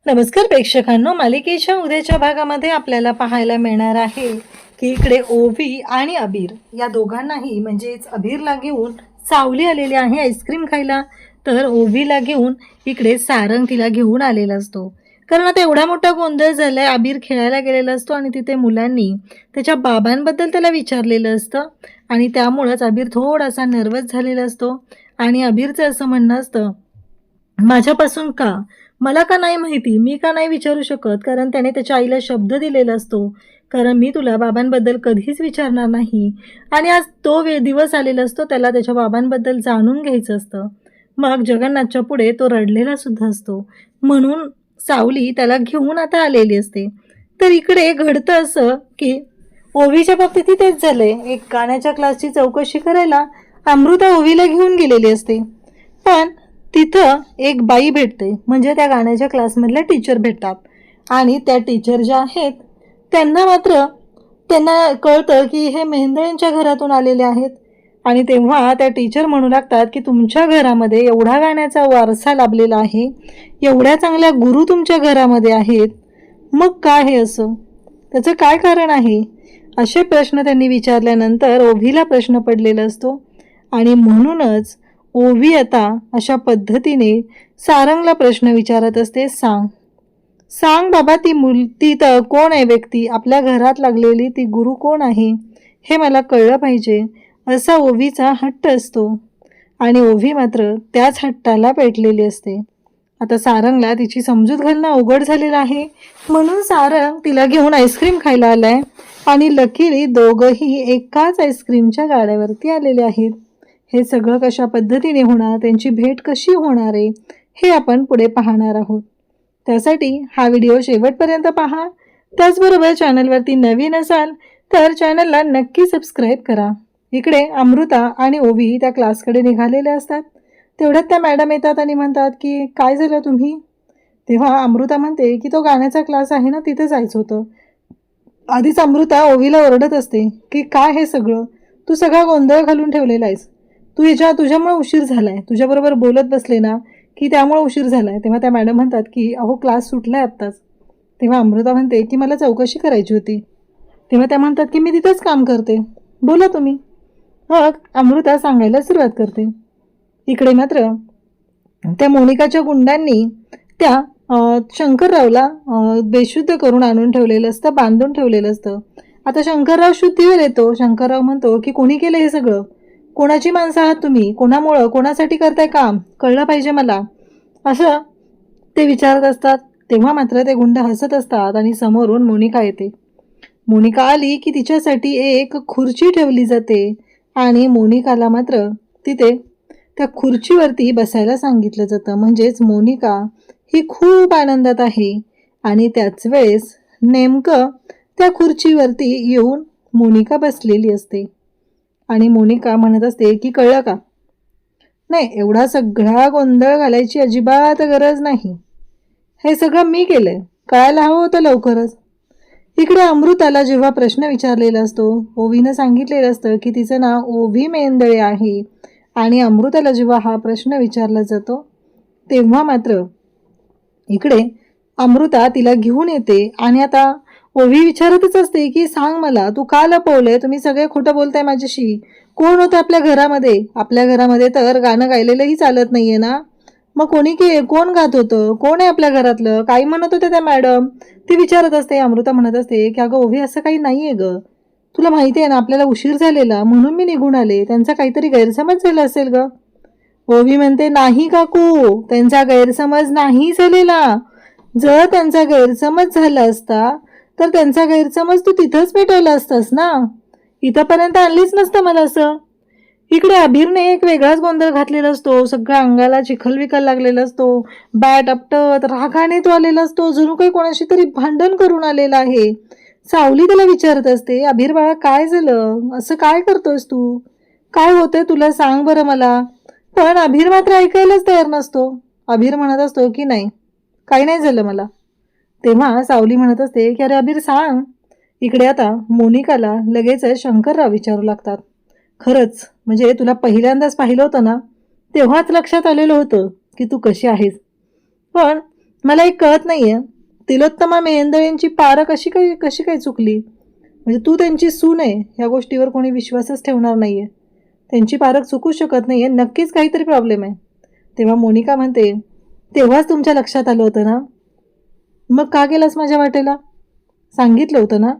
नमस्कार प्रेक्षकांनो, मालिकेच्या उद्याच्या भागामध्ये आपल्याला पाहायला मिळणार आहे की इकडे ओवी आणि अबीर या दोघांनाही म्हणजेच अबीरला घेऊन सावली आलेली आहे आईस्क्रीम खायला. तर ओवीला घेऊन इकडे सारंग तिला घेऊन आलेला असतो. कारण आता एवढा मोठा गोंधळ झालाय. अबीर खेळायला गेलेला असतो आणि तिथे मुलांनी त्याच्या बाबांबद्दल त्याला विचारलेलं असतं आणि त्यामुळंच अबीर थोडासा नर्वस झालेला असतो. आणि अबीरचं असं म्हणणं असतं, माझ्यापासून का, मला का नाही माहिती, मी का नाही विचारू शकत, कारण त्याने त्याच्या आईला शब्द दिलेला असतो, कारण मी तुला बाबांबद्दल कधीच विचारणार नाही. आणि आज तो दिवस आलेला असतो, त्याला त्याच्या बाबांबद्दल जाणून घ्यायचं असतं. मग जगन्नाथच्या पुढे तो रडलेला सुद्धा असतो, म्हणून सावली त्याला घेऊन आता आलेली असते. तर इकडे घडतं असं की ओवीच्या बाबतीतही तेच झालंय. एक गाण्याच्या क्लासची चौकशी करायला अमृता ओवीला घेऊन गेलेली असते, पण तिथं एक बाई भेटते, म्हणजे त्या गाण्याच्या क्लासमधल्या टीचर भेटतात. आणि त्या टीचर ज्या आहेत त्यांना कळतं की हे मेहेंदळ्यांच्या घरातून आलेले आहेत. आणि तेव्हा त्या टीचर म्हणू लागतात की तुमच्या घरामध्ये एवढा गाण्याचा वारसा लाभलेला आहे, एवढ्या चांगल्या गुरु तुमच्या घरामध्ये आहेत, मग काय हे असं, त्याचं काय कारण आहे, असे प्रश्न त्यांनी विचारल्यानंतर ओवीला प्रश्न पडलेला असतो. आणि म्हणूनच ओवी आता अशा पद्धतीने सारंगला प्रश्न विचारत असते, सांग बाबा, ती तर कोण आहे व्यक्ती, आपल्या घरात लागलेली ती गुरु कोण आहे, हे मला कळलं पाहिजे, असा ओवीचा हट्ट असतो. आणि ओवी मात्र त्याच हट्टाला पेटलेली असते. आता सारंगला तिची समजूत घालणं अवघड झालेलं आहे, म्हणून सारंग तिला घेऊन आईस्क्रीम खायला आलाय. आणि लकीली दोघंही एकाच आईस्क्रीमच्या गाड्यावरती आलेले आहेत. हे सगळं कशा पद्धतीने होणार, त्यांची भेट कशी होणार आहे, हे आपण पुढे पाहणार आहोत. त्यासाठी हा व्हिडिओ शेवटपर्यंत पहा. त्याचबरोबर चॅनलवरती नवीन असाल तर चॅनलला नक्की सबस्क्राईब करा. इकडे अमृता आणि ओवी त्या क्लासकडे निघालेल्या असतात. तेवढ्यात त्या मॅडम येतात आणि म्हणतात की काय झालं तुम्ही. तेव्हा अमृता म्हणते की तो गाण्याचा क्लास आहे ना, तिथे जायचं होतं. आधीच अमृता ओवीला ओरडत असते की काय हे सगळं, तू सगळा गोंधळ घालून ठेवलेला आहेस, तुझ्यामुळे उशीर झालाय, तुझ्याबरोबर बोलत बसले ना की त्यामुळे उशीर झालाय. तेव्हा त्या मॅडम म्हणतात की अहो क्लास सुटलाय आत्ताच. तेव्हा अमृता म्हणते की मला चौकशी करायची होती. तेव्हा त्या म्हणतात की मी तिथंच काम करते, बोला तुम्ही. मग अमृता सांगायला सुरुवात करते. इकडे मात्र त्या मोनिकाच्या गुंडांनी त्या शंकररावला बेशुद्ध करून आणून ठेवलेलं असतं, बांधून ठेवलेलं असतं. आता शंकरराव शुद्धीवर येतो. शंकरराव म्हणतो की कोणी केलं हे सगळं, कोणाची माणसं आहात तुम्ही, कोणामुळं, कोणासाठी करताय काम, कळलं पाहिजे मला, असं ते विचारत असतात. तेव्हा मात्र ते गुंड हसत असतात आणि समोरून मोनिका येते. मोनिका आली की तिच्यासाठी एक खुर्ची ठेवली जाते आणि मोनिकाला मात्र तिथे त्या खुर्चीवरती बसायला सांगितलं जातं. म्हणजेच मोनिका ही खूप आनंदात आहे. आणि त्याच वेळेस नेमकं त्या खुर्चीवरती येऊन मोनिका बसलेली असते. आणि मोनिका म्हणत असते की कळलं का, नाही एवढा सगळा गोंधळ घालायची अजिबात गरज नाही, हे सगळं मी केलंय, कळायला हवं होतं लवकरच. इकडे अमृताला जेव्हा प्रश्न विचारलेला असतो, ओवीनं सांगितलेलं असतं की तिचं नाव ओवी मेहेंदळे आहे. आणि अमृताला जेव्हा हा प्रश्न विचारला जातो तेव्हा मात्र इकडे अमृता तिला घेऊन येते. आणि आता ओवी विचारतच असते की सांग मला, तू का लपवलंय, तुम्ही सगळे खोटं बोलताय माझ्याशी, कोण होतं आपल्या घरामध्ये, आपल्या घरामध्ये तर गाणं गायलेलंही चालत नाहीये ना, मग कोण गात होतं, कोण आहे आपल्या घरातलं, काही म्हणत होते त्या मॅडम, ती विचारत असते. अमृता म्हणत असते की अगं ओवी असं काही नाहीये ग, तुला माहिती आहे ना आपल्याला उशीर झालेला म्हणून मी निघून आले, त्यांचा काहीतरी गैरसमज झाला असेल ग. ओवी म्हणते नाही काकू, त्यांचा गैरसमज नाही झालेला, जर त्यांचा गैरसमज झाला असता तर त्यांचा गैरसमज तू तिथंच पेटवला असतास ना, इथंपर्यंत आणलीच नसतं मला असं. इकडे अबीरने एक वेगळाच गोंधळ घातलेला असतो, सगळ्या अंगाला चिखल लागलेला असतो, बॅट आपटत रागाने तो आलेला असतो, जणू काही कोणाशी तरी भांडण करून आलेला आहे. सावली त्याला विचारत असते, अबीर बाळा काय झालं, असं काय करतोयस तू, काय होतंय तुला, सांग बरं मला. पण अबीर मात्र ऐकायलाच तयार नसतो. अबीर म्हणत असतो की नाही, काही नाही झालं मला. तेव्हा सावली म्हणत असते की अरे अबीर सांग. इकडे आता मोनिकाला लगेच शंकरराव विचारू लागतात. खरंच म्हणजे तुला पहिल्यांदाच पाहिलं होतं ना, तेव्हाच लक्षात आलेलं होतं की तू कशी आहेस, पण मला एक कळत नाही आहे, तिलोत्तमा मेहेंदळेंची पारं कशी काय चुकली? म्हणजे तू त्यांची सून आहे, ह्या गोष्टीवर कोणी विश्वासच ठेवणार नाही आहे. त्यांची पारख चुकू शकत नाही आहे, नक्कीच काहीतरी प्रॉब्लेम आहे. तेव्हा मोनिका म्हणते, तेव्हाच तुमच्या लक्षात आलं होतं ना? मग का गेलास माझ्या वाटेला? सांगितलं होतं ना?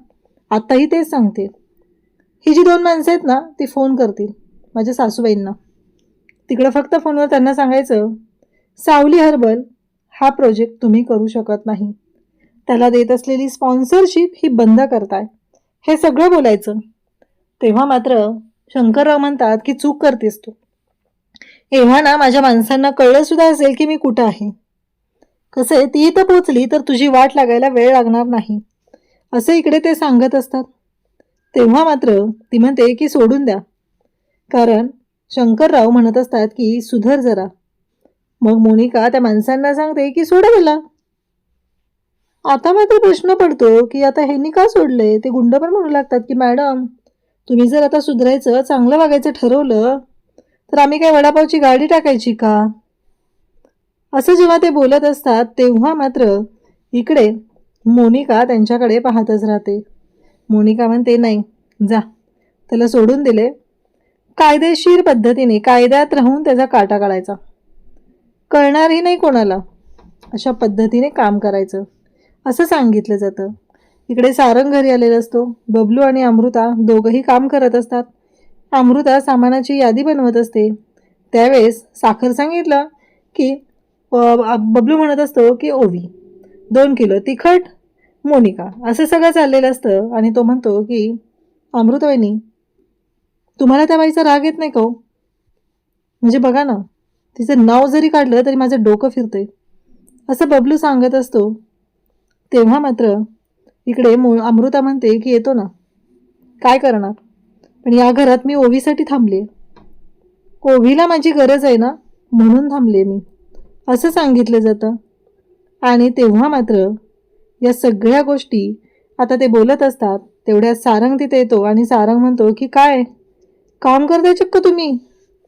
आत्ताही तेच सांगते. ही जी 2 माणसं आहेत ना, ती फोन करतील माझ्या सासूबाईंना. तिकडं फक्त फोनवर त्यांना सांगायचं, सावली हर्बल हा प्रोजेक्ट तुम्ही करू शकत नाही. त्याला देत असलेली स्पॉन्सरशिप ही बंद करताय. हे सगळं बोलायचं. तेव्हा मात्र शंकरराव म्हणतात की चूक करतेस तू. एव्हा ना माझ्या माणसांना कळलं सुद्धा असेल की मी कुठं आहे. कसं आहे, ती इथं पोचली तर तुझी वाट लागायला वेळ लागणार नाही, असं इकडे ते सांगत असतात. तेव्हा मात्र ती म्हणते की सोडून द्या, कारण शंकरराव म्हणत असतात की सुधर जरा. मग मोनिका त्या माणसांना सांगते की सोडा मला. आता मात्र प्रश्न पडतो की आता ह्यांनी का सोडले? ते गुंड पण म्हणू लागतात की मॅडम, तुम्ही जर आता सुधरायचं, चांगलं वागायचं ठरवलं तर आम्ही काय वडापावची गाडी टाकायची का? असं जेव्हा ते बोलत असतात तेव्हा मात्र इकडे मोनिका त्यांच्याकडे पाहतच राहते. मोनिका म्हणते, नाही जा, त्याला सोडून दिले. कायदेशीर पद्धतीने कायद्यात राहून त्याचा काटा काढायचा, कळणारही नाही कोणाला, अशा पद्धतीने काम करायचं असं सांगितलं जातं. इकडे सारंग घरी आलेला असतो. बबलू आणि अमृता दोघंही काम करत असतात. अमृता सामानाची यादी बनवत असते. त्यावेळेस साखर सांगितलं की बबलू म्हणत असतो की ओवी 2 किलो तिखट, मोनिका, असं सगळं चाललेलं असतं. आणि तो म्हणतो की अमृतवहिनी, तुम्हाला त्या बाईचा राग येत नाही का हो? म्हणजे बघा ना, तिचं नाव जरी काढलं तरी माझं डोकं फिरतंय, असं बबलू सांगत असतो. तेव्हा मात्र इकडे अमृता म्हणते की येतो ना, काय करणार, पण या घरात मी ओवीसाठी थांबले. ओवीला माझी गरज आहे ना, म्हणून थांबले मी, असं सांगितलं जातं. आणि तेव्हा मात्र या सगळ्या गोष्टी आता ते बोलत असतात. तेवढ्यात सारंग तिथे येतो आणि सारंग म्हणतो की काय काम करताय चक्क तुम्ही?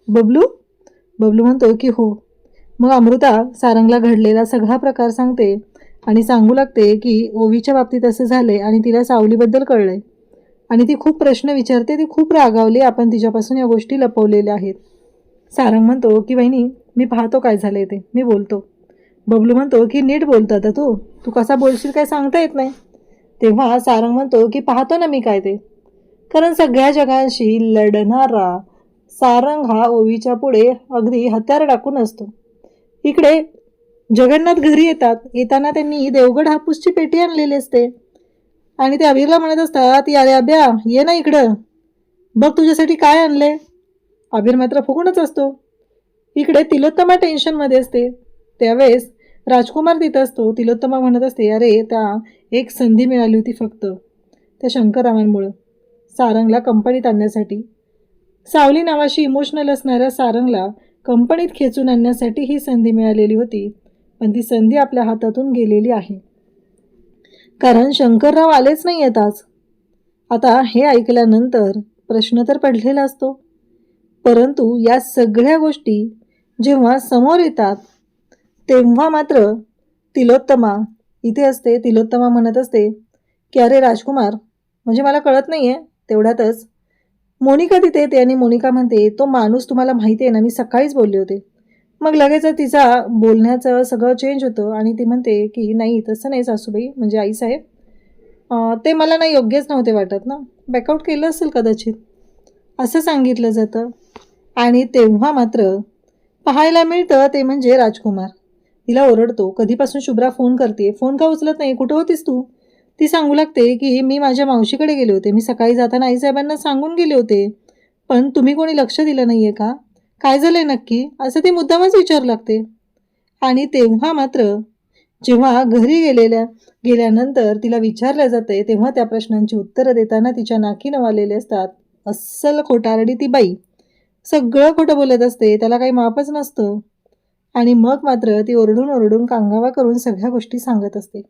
बबलू बबलू म्हणतो की हो. मग अमृता सारंगला घडलेला सगळा प्रकार सांगते आणि सांगू लागते की ओवीच्या बाबतीत असं झालंय आणि तिला सावलीबद्दल कळलंय आणि ती खूप प्रश्न विचारते, ती खूप रागावली, आपण तिच्यापासून या गोष्टी लपवलेल्या आहेत. सारंग म्हणतो की वहिनी, मी पाहतो काय झालंय ते, मी बोलतो. बबलू म्हणतो की नीट बोलतो आता तू कसा बोलशील काय सांगता येत नाही. तेव्हा सारंग म्हणतो की पाहतो ना मी काय ते, कारण सगळ्या जगांशी लढणारा सारंग हा ओवीच्या पुढे अगदी हत्यार टाकून असतो. इकडे जगन्नाथ घरी येताना त्यांनी देवगड हापूसची पेटी आणलेली असते आणि ते अभिरला म्हणत असतात, अरे अभ्या ये ना इकडं, बघ तुझ्यासाठी काय आणले. अभिर मात्र फुकूनच असतो. इकडे तिलोत्तमा टेन्शनमध्ये असते. त्यावेळेस राजकुमार तिथं असतो. तिलोत्तमा म्हणत असते, अरे त्या एक संधी मिळाली होती फक्त त्या शंकररावांमुळं सारंगला कंपनीत आणण्यासाठी. सावली नावाशी इमोशनल असणाऱ्या सारंगला कंपनीत खेचून आणण्यासाठी ही संधी मिळालेली होती, पण ती संधी आपल्या हातातून गेलेली आहे, कारण शंकरराव आलेच नाही आहेत आज. आता हे ऐकल्यानंतर प्रश्न तर पडलेला असतो, परंतु या सगळ्या गोष्टी जेव्हा समोर येतात तेव्हा मात्र तिलोत्तमा इथे असते. तिलोत्तमा म्हणत असते की अरे राजकुमार, म्हणजे मला कळत नाही आहे. तेवढ्यातच मोनिका तिथे येते आणि मोनिका म्हणते, तो माणूस तुम्हाला माहिती आहे ना, मी सकाळीच बोलले होते. मग लगेच तिचा बोलण्याचं सगळं चेंज होतं आणि ती म्हणते की नाही, तसं नाही सासूबाई, म्हणजे आईसाहेब, ते मला ना योग्यच नव्हते वाटत ना, बॅकआउट केलं असेल कदाचित, असं सांगितलं जातं. आणि तेव्हा मात्र पाहायला मिळतं ते म्हणजे राजकुमार. तिला ओरडतो, कधीपासून शुभ्रा फोन करते, फोन का उचलत नाही, कुठं होतीस तू? ती सांगू लागते की मी माझ्या मावशीकडे गेले होते, मी सकाळी जाताना आईसाहेबांना सांगून गेले होते, पण तुम्ही कोणी लक्ष दिलं नाही आहे का, काय झालं आहे नक्की, असं ती मुद्दामच विचारू लागते. आणि तेव्हा मात्र जेव्हा घरी गेल्यानंतर तिला विचारलं जाते तेव्हा त्या प्रश्नांची उत्तरं देताना तिच्या नाकी नवालेले असतात. अस्सल खोटारडी ती बाई, सगळं खोटं बोलत असते, त्याला काही मापच नसतं. आणि मग मात्र ती ओरडून ओरडून कांगावा करून सगळ्या गोष्टी सांगत असते.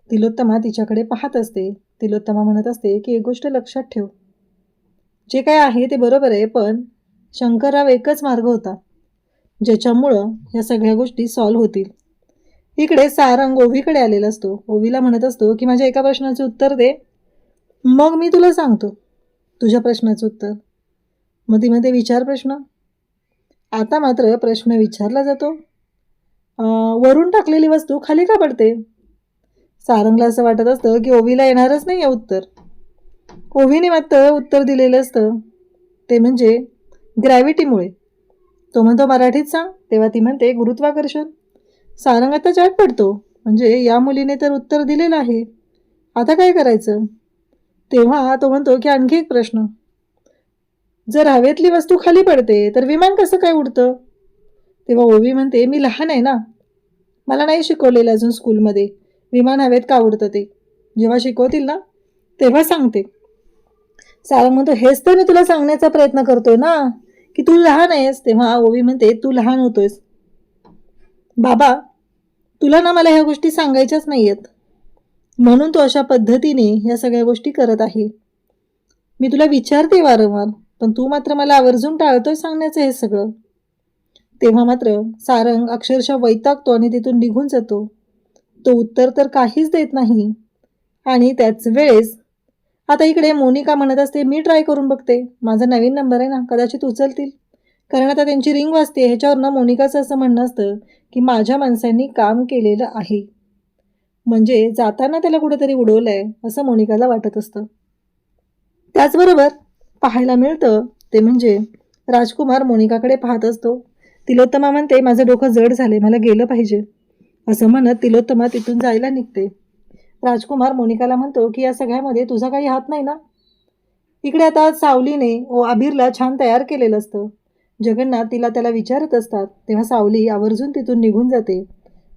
तिलोत्तमा तिच्याकडे पाहत असते. तिलोत्तमा म्हणत असते की एक गोष्ट लक्षात ठेव, जे काय आहे ते बरोबर आहे, पण शंकरराव एकच मार्ग होता ज्याच्यामुळं या सगळ्या गोष्टी सॉल्व्ह होतील. इकडे सारंग ओवीकडे आलेला असतो. ओवीला म्हणत असतो की माझ्या एका प्रश्नाचं उत्तर दे, मग मी तुला सांगतो तुझ्या प्रश्नाचं उत्तर. मग ती म्हणते विचार प्रश्न. आता मात्र प्रश्न विचारला जातो, वरून टाकलेली वस्तू खाली का पडते? सारंगला असं वाटत असतं की ओवीला येणारच नाही आहे उत्तर. ओवीने मात्र उत्तर दिलेलं असतं, ते म्हणजे ग्रॅव्हिटीमुळे. तो म्हणतो मराठीत सांग. तेव्हा ती म्हणते गुरुत्वाकर्षण. सारंग आता चाट पडतो, म्हणजे या मुलीने तर उत्तर दिलेलं आहे, आता काय करायचं? तेव्हा तो म्हणतो की आणखी एक प्रश्न, जर हवेतली वस्तू खाली पडते तर विमान कसं काय उडतं? तेव्हा ओवी म्हणते मी लहान आहे ना, मला नाही शिकवलेलं अजून स्कूलमध्ये विमान हवेत का उडतं ते. जेव्हा शिकवतील ना तेव्हा सांगते. सारंग म्हणतो हेच तर मी तुला सांगण्याचा प्रयत्न करतोय ना, की तू लहान आहेस. तेव्हा ओवी म्हणते तू लहान होतोयस बाबा, तुला ना मला ह्या गोष्टी सांगायच्याच नाही आहेत, म्हणून तू अशा पद्धतीने ह्या सगळ्या गोष्टी करत आहे. मी तुला विचारते वारंवार, पण तू मात्र मला आवर्जून टाळतोय सांगण्याचं हे सगळं. तेव्हा मात्र सारंग अक्षरशः वैतागतो आणि तिथून निघून जातो. तो उत्तर तर काहीच देत नाही. आणि त्याच वेळेस आता इकडे मोनिका म्हणत असते मी ट्राय करून बघते, माझा नवीन नंबर आहे ना, कदाचित उचलतील. कारण आता त्यांची रिंग वाजते. ह्याच्यावरनं मोनिकाचं असं म्हणणं असतं की माझ्या माणसांनी काम केलेलं आहे, म्हणजे जाताना त्याला कुठेतरी उडवलं आहे असं मोनिकाला वाटत असतं. त्याचबरोबर पाहायला मिळतं ते म्हणजे राजकुमार मोनिकाकडे पाहत असतो. तिलोत्तमा म्हणते माझं डोकं जड झाले, मला गेलं पाहिजे. असं म्हणत तिलोत्तमा तिथून जायला निघते. राजकुमार मोनिकाला म्हणतो की या सगळ्यामध्ये तुझा काही हात नाही ना. इकडे आता सावलीने अबीरला छान तयार केलेलं असतं. जगन्नाथ तिला त्याला विचारत असतात. तेव्हा सावली आवर्जून तिथून निघून जाते,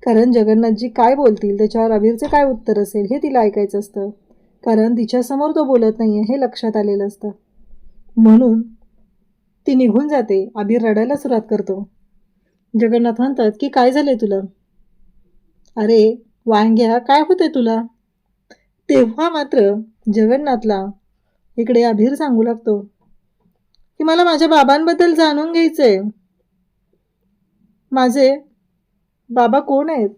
कारण जगन्नाथजी काय बोलतील त्याच्यावर अबीरचं काय उत्तर असेल हे तिला ऐकायचं असतं. कारण तिच्यासमोर तो बोलत नाही आहे हे लक्षात आलेलं असतं. म्हणून ती निघून जाते. अबीर रडायला सुरुवात करतो. जगन्नाथ म्हणतात की काय झालंय तुला? अरे वांग्या काय होते तुला? तेव्हा मात्र जगन्नाथला इकडे अबीर सांगू लागतो की मला माझ्या बाबांबद्दल जाणून घ्यायचंय. माझे बाबा कोण आहेत?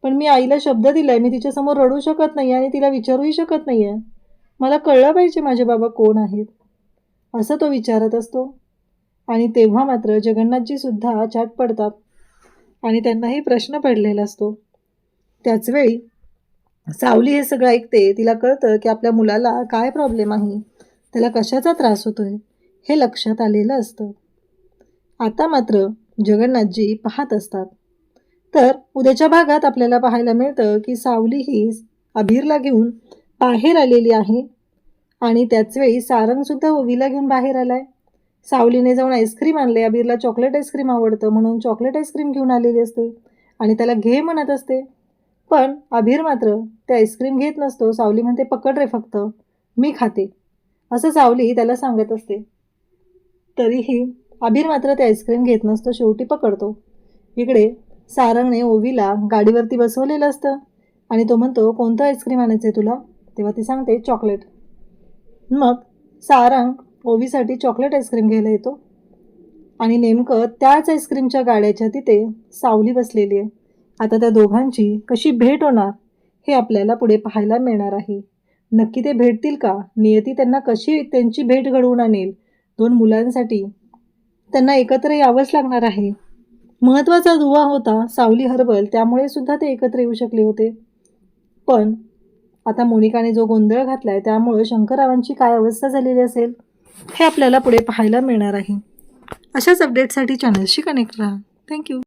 पण मी आईला शब्द दिलाय, मी तिच्यासमोर रडू शकत नाही आणि तिला विचारूही शकत नाही आहे. मला कळलं पाहिजे माझे बाबा कोण आहेत, असं तो विचारत असतो. आणि तेव्हा मात्र जगन्नाथजी सुद्धा चाट पडतात आणि त्यांनाही प्रश्न पडलेला असतो. त्याचवेळी सावली हे सगळं ऐकते. तिला कळतं की आपल्या मुलाला काय प्रॉब्लेम आहे, त्याला कशाचा त्रास होतोय हे लक्षात आलेलं असतं. आता मात्र जगन्नाथजी पाहत असतात. तर उद्याच्या भागात आपल्याला पाहायला मिळतं की सावली ही अबीरला घेऊन बाहेर आलेली आहे आणि त्याचवेळी सारंगसुद्धा ओवीला घेऊन बाहेर आलाय. सावलीने जाऊन आईस्क्रीम आणले. अबीरला चॉकलेट आईस्क्रीम आवडतं म्हणून चॉकलेट आईस्क्रीम घेऊन आलेली असते आणि त्याला घे म्हणत असते. पण अबीर मात्र ते आईस्क्रीम घेत नसतो. सावली म्हणते पकड रे फक्त, मी खाते, असं सावली त्याला सांगत असते. तरीही अबीर मात्र ते आईस्क्रीम घेत नसतो, शेवटी पकडतो. इकडे सारंगने ओवीला गाडीवरती बसवलेलं असतं आणि तो म्हणतो कोणतं आईस्क्रीम आणायचं आहे तुला? तेव्हा ती सांगते चॉकलेट. मग सारंग ओवीसाठी चॉकलेट आईस्क्रीम घ्यायला येतो आणि नेमकं त्याच आईस्क्रीमच्या गाड्याच्या तिथे सावली बसलेली आहे. आता त्या दोघांची कशी भेट होणार हे आपल्याला पुढे पाहायला मिळणार आहे. नक्की ते भेटतील का? नियती त्यांना कशी त्यांची भेट घडवून आणेल? दोन मुलांसाठी त्यांना एकत्र यावंच लागणार आहे. महत्त्वाचा दुवा होता सावली हर्बल, त्यामुळे सुद्धा ते एकत्र येऊ शकले होते. पण आता मोनिकाने जो गोंधळ घातलाय त्यामुळे शंकररावांची काय अवस्था झालेली असेल हे आपल्याला पुढे पाहायला मिळणार आहे. अशाच अपडेटसाठी चॅनलशी कनेक्ट राहा. थँक्यू.